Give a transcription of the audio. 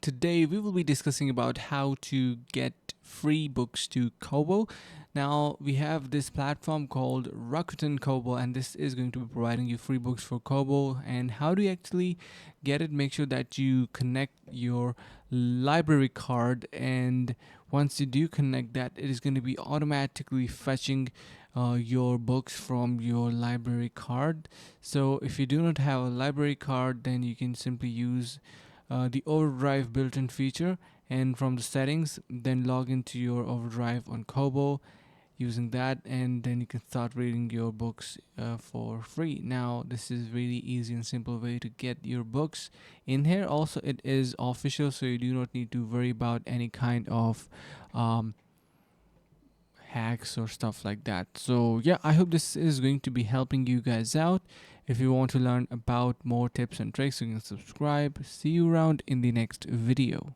today we will be discussing about how to get free books to Kobo. Now we have this platform called Rakuten Kobo, and this is going to be providing you free books for Kobo. And how do you actually get it? Make sure that you connect your library card, and once you do connect that, it is going to be automatically fetching your books from your library card. So if you do not have a library card, then you can simply use the overdrive built-in feature, and from the settings then log into your overdrive on Kobo using that, and then you can start reading your books for free. Now this is really easy and simple way to get your books in here. Also, it is official, so you do not need to worry about any kind of um, hacks or stuff like that. So yeah, I hope this is going to be helping you guys out. If you want to learn about more tips and tricks, you can subscribe. See you around in the next video.